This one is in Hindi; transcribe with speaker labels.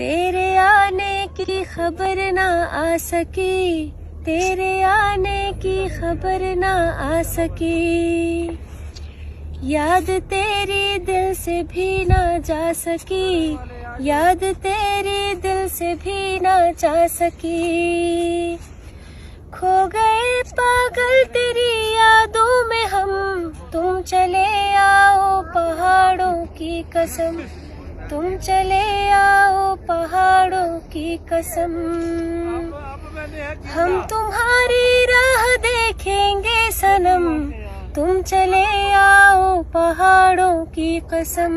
Speaker 1: तेरे आने की खबर ना आ सकी, तेरे आने की खबर ना आ सकी। याद तेरी दिल से भी ना जा सकी, याद तेरी दिल से भी ना जा सकी। खो गए पागल तेरी यादों में हम, तुम चले आओ पहाड़ों की कसम, तुम चले आओ पहाड़ों की कसम। हम तुम्हारी राह देखेंगे सनम, तुम चले आओ पहाड़ों की कसम।